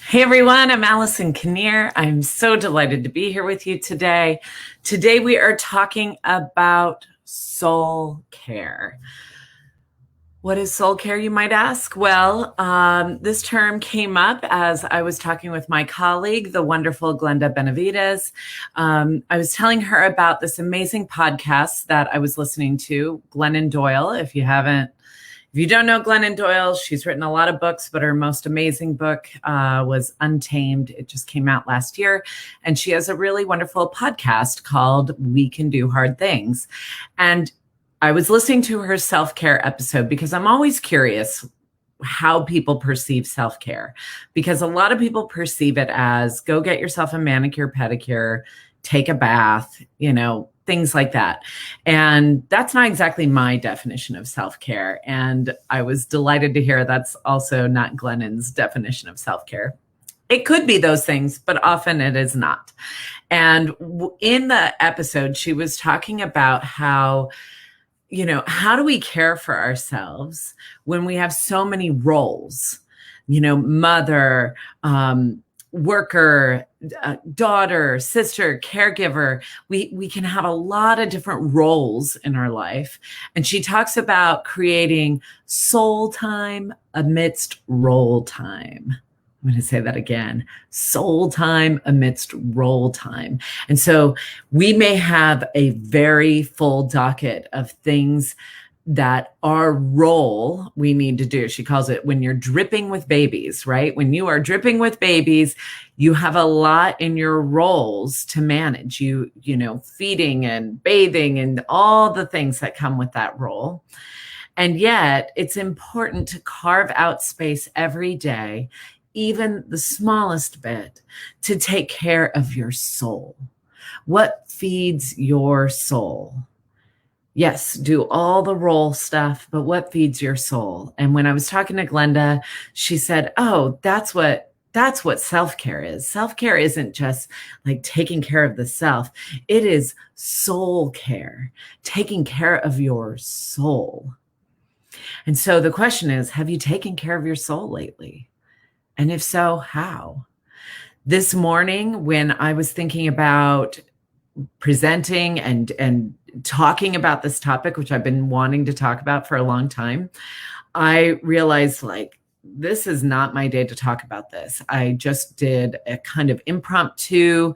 Hey everyone, I'm Allison Kinnear. I'm so delighted to be here with you today. Today we are talking about soul care. What is soul care, you might ask? Well, this term came up as I was talking with my colleague, the wonderful Glenda Benavides. I was telling her about this amazing podcast that I was listening to, Glennon Doyle. If you don't know Glennon Doyle, she's written a lot of books, but her most amazing book was Untamed. It just came out last year. And she has a really wonderful podcast called We Can Do Hard Things. And I was listening to her self-care episode because I'm always curious how people perceive self-care, because a lot of people perceive it as go get yourself a manicure, pedicure, take a bath, things like that. And that's not exactly my definition of self-care. And I was delighted to hear that's also not Glennon's definition of self-care. It could be those things, but often it is not. And in the episode, she was talking about how do we care for ourselves when we have so many roles, mother, worker, daughter, sister, caregiver. We can have a lot of different roles in our life. And she talks about creating soul time amidst role time. I'm going to say that again, soul time amidst role time. And so we may have a very full docket of things that our role we need to do. She calls it when you're dripping with babies, right? When you are dripping with babies, you have a lot in your roles to manage, feeding and bathing and all the things that come with that role. And yet it's important to carve out space every day, even the smallest bit, to take care of your soul. What feeds your soul? Yes, do all the role stuff, but what feeds your soul? And when I was talking to Glenda, she said, oh, that's what self-care is. Self-care isn't just like taking care of the self. It is soul care, taking care of your soul. And so the question is, have you taken care of your soul lately? And if so, how? This morning, when I was thinking about presenting and talking about this topic, which I've been wanting to talk about for a long time, I realized this is not my day to talk about this. I just did a kind of impromptu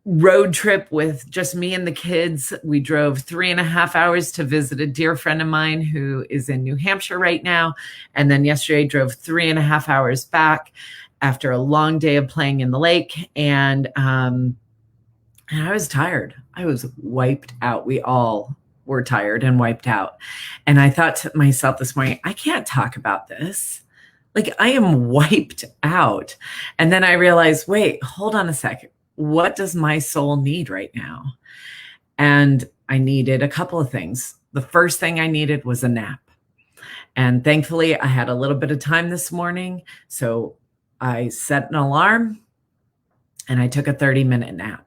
road trip with just me and the kids. We drove 3.5 hours to visit a dear friend of mine who is in New Hampshire right now. And then yesterday drove 3.5 hours back after a long day of playing in the lake. And I was tired. I was wiped out. We all were tired and wiped out. And I thought to myself this morning, I can't talk about this. I am wiped out. And then I realized, wait, hold on a second. What does my soul need right now? And I needed a couple of things. The first thing I needed was a nap. And thankfully, I had a little bit of time this morning. So I set an alarm and I took a 30-minute nap.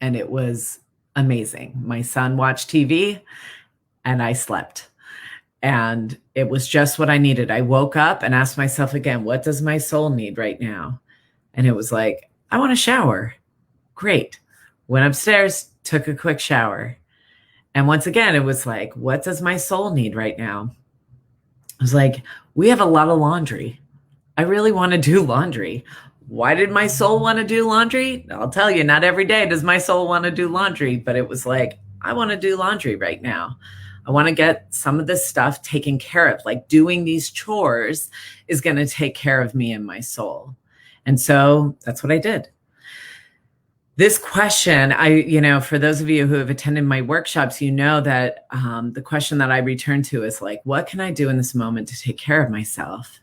And it was amazing. My son watched TV and I slept. And it was just what I needed. I woke up and asked myself again, what does my soul need right now? And it was like, I want a shower. Great. Went upstairs, took a quick shower. And once again, it was like, what does my soul need right now? I was like, we have a lot of laundry. I really want to do laundry. Why did my soul want to do laundry? I'll tell you, not every day does my soul want to do laundry, but it was like, I want to do laundry right now. I want to get some of this stuff taken care of. Doing these chores is going to take care of me and my soul. And so that's what I did. This question, for those of you who have attended my workshops, that the question that I return to is what can I do in this moment to take care of myself?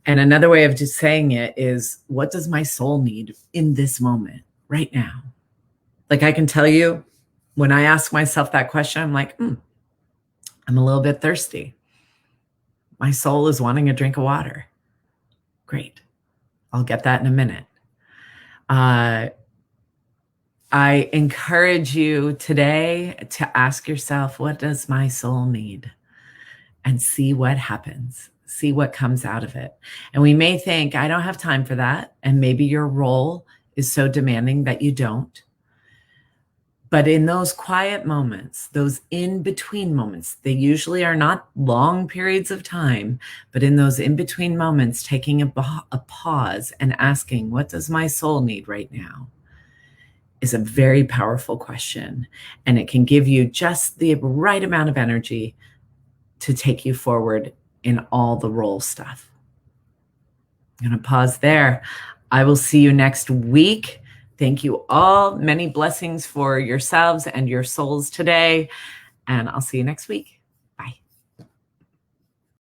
And another way of just saying it is, what does my soul need in this moment, right now? I can tell you, when I ask myself that question, I'm like, I'm a little bit thirsty. My soul is wanting a drink of water. Great. I'll get that in a minute. I encourage you today to ask yourself, what does my soul need? And see what happens. see what comes out of it. And we may think, I don't have time for that. And maybe your role is so demanding that you don't. But in those quiet moments, those in-between moments, they usually are not long periods of time, but in those in-between moments, taking a pause and asking, what does my soul need right now? Is a very powerful question. And it can give you just the right amount of energy to take you forward in all the role stuff. I'm going to pause there. I will see you next week. Thank you all. Many blessings for yourselves and your souls today. And I'll see you next week.